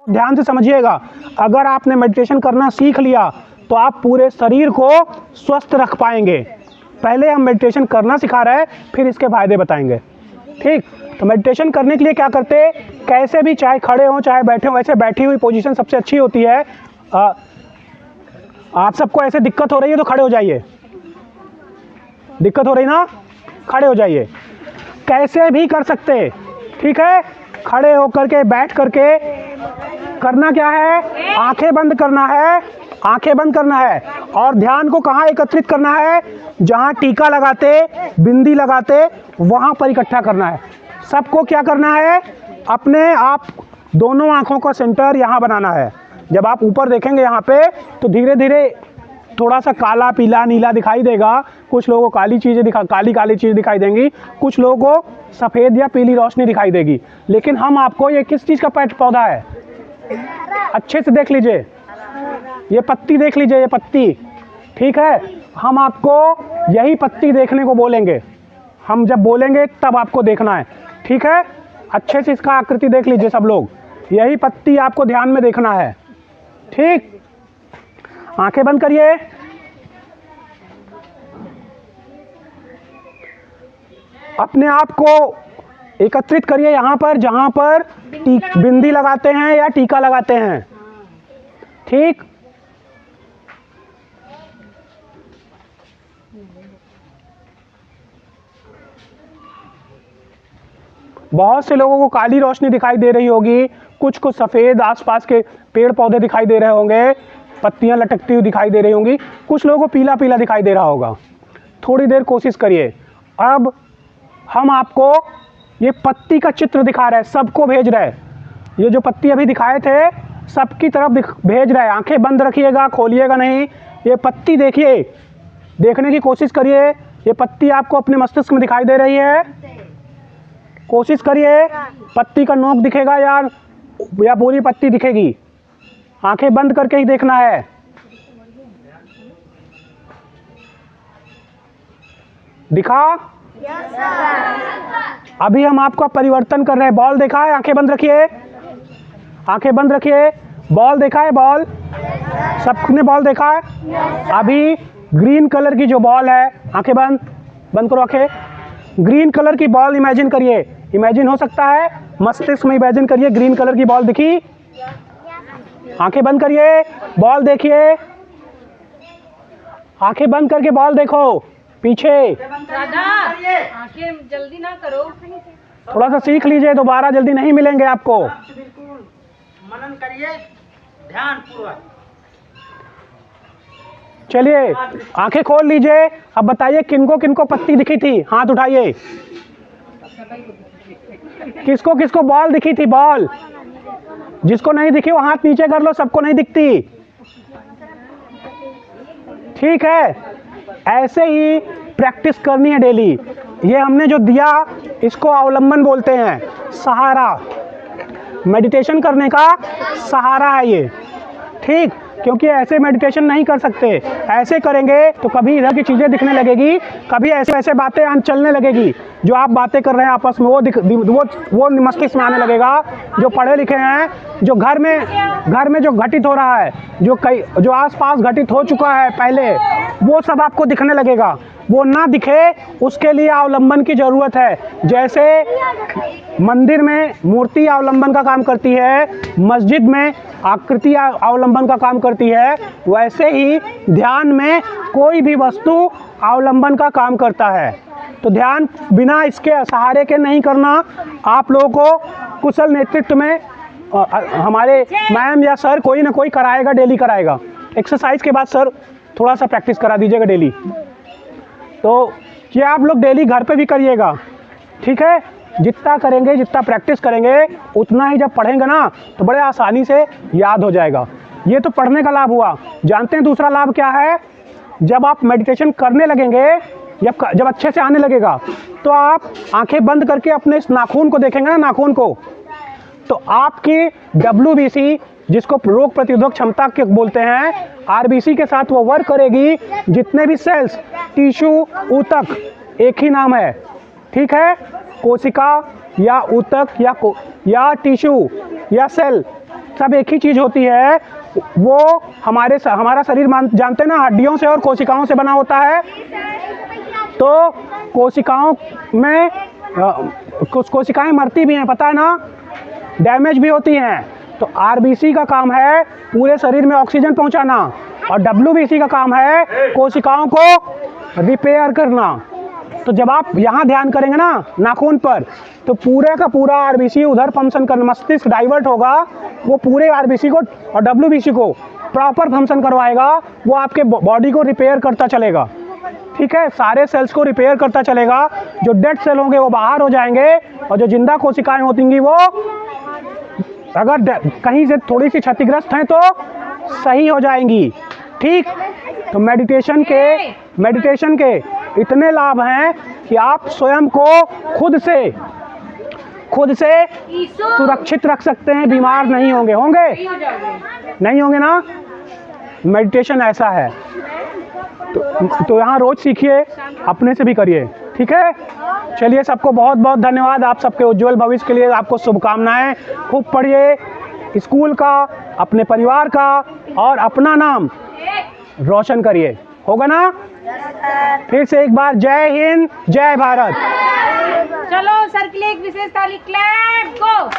ध्यान से समझिएगा, अगर आपने मेडिटेशन करना सीख लिया तो आप पूरे शरीर को स्वस्थ रख पाएंगे। पहले हम मेडिटेशन करना सिखा रहे हैं, फिर इसके फायदे बताएंगे। ठीक, तो मेडिटेशन करने के लिए क्या करते हैं, कैसे भी, चाहे खड़े हों चाहे बैठे हों, वैसे बैठी हुई पोजीशन सबसे अच्छी होती है। आप सबको ऐसे दिक्कत हो रही है तो खड़े हो जाइए, दिक्कत हो रही ना, खड़े हो जाइए। कैसे भी कर सकते, ठीक है, खड़े होकर के, बैठ करके। करना क्या है, आंखें बंद करना है, आंखें बंद करना है और ध्यान को कहाँ एकत्रित करना है, जहाँ टीका लगाते, बिंदी लगाते, वहाँ पर इकट्ठा करना है। सबको क्या करना है, अपने आप दोनों आँखों का सेंटर यहाँ बनाना है। जब आप ऊपर देखेंगे यहाँ पे तो धीरे धीरे थोड़ा सा काला पीला नीला दिखाई देगा। कुछ लोगों को काली चीज़ें दिखाई देंगी, कुछ लोगों को सफ़ेद या पीली रोशनी दिखाई देगी। लेकिन हम आपको, ये किस चीज़ का पेड़ पौधा है, अच्छे से देख लीजिए, ये पत्ती देख लीजिए, ये पत्ती, ठीक है। हम आपको यही पत्ती देखने को बोलेंगे, हम जब बोलेंगे तब आपको देखना है, ठीक है। अच्छे से इसका आकृति देख लीजिए सब लोग, यही पत्ती आपको ध्यान में देखना है, ठीक। आंखें बंद करिए, अपने आप को एकत्रित करिए यहाँ पर, जहाँ पर बिंदी लगाते हैं या टीका लगाते हैं, ठीक। बहुत से लोगों को काली रोशनी दिखाई दे रही होगी, कुछ को सफ़ेद, आसपास के पेड़ पौधे दिखाई दे रहे होंगे, पत्तियां लटकती हुई दिखाई दे रही होंगी, कुछ लोगों को पीला पीला दिखाई दे रहा होगा। थोड़ी देर कोशिश करिए। अब हम आपको ये पत्ती का चित्र दिखा रहे हैं, सबको भेज रहे हैं। ये जो पत्ती अभी दिखाए थे सबकी तरफ भेज रहे हैं। आंखें बंद रखिएगा, खोलिएगा नहीं। ये पत्ती देखिए, देखने की कोशिश करिए। ये पत्ती आपको अपने मस्तिष्क में दिखाई दे रही है, कोशिश करिए। पत्ती का नोक दिखेगा या पूरी पत्ती दिखेगी, आंखें बंद करके ही देखना है। दिखा? अभी हम आपका परिवर्तन कर रहे हैं। बॉल देखा है, आंखें बंद रखिए, आंखें बंद रखिए। बॉल देखा है, बॉल सबने बॉल देखा है। अभी ग्रीन कलर की जो बॉल है, आंखें बंद करो आंखें। ग्रीन कलर की बॉल इमेजिन करिए, इमेजिन हो सकता है मस्तिष्क में, इमेजिन करिए ग्रीन कलर की बॉल दिखी। आंखें बंद करिए, बॉल देखिए, आंखें बंद करके बॉल देखो पीछे। आंखें जल्दी ना करो, थोड़ा सा सीख लीजिए, दोबारा जल्दी नहीं मिलेंगे आपको। बिल्कुल मनन करिए, ध्यान पूर्वक। चलिए आंखें खोल लीजिए। अब बताइए किनको किनको पत्ती दिखी थी, हाथ उठाइए। किसको किसको बॉल दिखी थी, बॉल? जिसको नहीं दिखी वो हाथ नीचे कर लो, सबको नहीं दिखती, ठीक है। ऐसे ही प्रैक्टिस करनी है डेली। ये हमने जो दिया इसको अवलंबन बोलते हैं, सहारा। मेडिटेशन करने का सहारा है ये, ठीक। क्योंकि ऐसे मेडिटेशन नहीं कर सकते। ऐसे करेंगे तो कभी इधर की चीज़ें दिखने लगेगी, कभी ऐसे ऐसे बातें चलने लगेगी। जो आप बातें कर रहे हैं आपस में वो मस्तिष्क में आने लगेगा। जो पढ़े लिखे हैं, जो घर में जो घटित हो रहा है, जो आसपास घटित हो चुका है पहले, वो सब आपको दिखने लगेगा। वो ना दिखे उसके लिए अवलंबन की ज़रूरत है। जैसे मंदिर में मूर्ति अवलंबन का काम करती है, मस्जिद में आकृति अवलंबन का काम करती है, वैसे ही ध्यान में कोई भी वस्तु अवलंबन का काम करता है। तो ध्यान बिना इसके सहारे के नहीं करना। आप लोगों को कुशल नेतृत्व में हमारे मैम या सर कोई ना कोई कराएगा, डेली कराएगा। एक्सरसाइज के बाद सर थोड़ा सा प्रैक्टिस करा दीजिएगा डेली। तो ये आप लोग डेली घर पे भी करिएगा, ठीक है। जितना करेंगे, जितना प्रैक्टिस करेंगे, उतना ही जब पढ़ेंगे ना तो बड़े आसानी से याद हो जाएगा। ये तो पढ़ने का लाभ हुआ। जानते हैं दूसरा लाभ क्या है? जब आप मेडिटेशन करने लगेंगे, जब अच्छे से आने लगेगा, तो आप आंखें बंद करके अपने इस नाखून को देखेंगे ना, नाखून को, तो आपकी WBC, जिसको रोग प्रतिरोधक क्षमता के बोलते हैं, RBC के साथ वो वर्क करेगी। जितने भी सेल्स, टिश्यू, ऊतक, एक ही नाम है, ठीक है। कोशिका या ऊतक या टिश्यू या सेल, सब एक ही चीज़ होती है। वो हमारा शरीर जानते हैं ना, हड्डियों से और कोशिकाओं से बना होता है। तो कोशिकाओं में कुछ कोशिकाएं मरती भी हैं, पता है ना, डैमेज भी होती हैं। तो आरबीसी का काम है पूरे शरीर में ऑक्सीजन पहुंचाना, और डब्ल्यूबीसी का काम है कोशिकाओं को रिपेयर करना। तो जब आप यहाँ ध्यान करेंगे ना नाखून पर, तो पूरे का पूरा आरबीसी उधर फंक्शन करना, मस्तिष्क डाइवर्ट होगा, वो पूरे आरबीसी को और डब्ल्यूबीसी को प्रॉपर फंक्शन करवाएगा। वो आपके बॉडी को रिपेयर करता चलेगा, ठीक है, सारे सेल्स को रिपेयर करता चलेगा। जो डेड सेल होंगे वो बाहर हो जाएंगे, और जो जिंदा कोशिकाएं होती वो अगर कहीं से थोड़ी सी क्षतिग्रस्त हैं तो सही हो जाएंगी, ठीक। तो मेडिटेशन के इतने लाभ हैं कि आप स्वयं को खुद से सुरक्षित रख सकते हैं, बीमार नहीं होंगे नहीं होंगे ना। मेडिटेशन ऐसा है। तो यहाँ रोज सीखिए, अपने से भी करिए, ठीक है। चलिए, सबको बहुत बहुत धन्यवाद। आप सबके उज्जवल भविष्य के लिए आपको शुभकामनाएं। खूब पढ़िए, स्कूल का, अपने परिवार का और अपना नाम रोशन करिए, होगा ना। फिर से एक बार जय हिंद, जय भारत। चलो सर के लिए एक विशेष ताली, क्लैप, गो।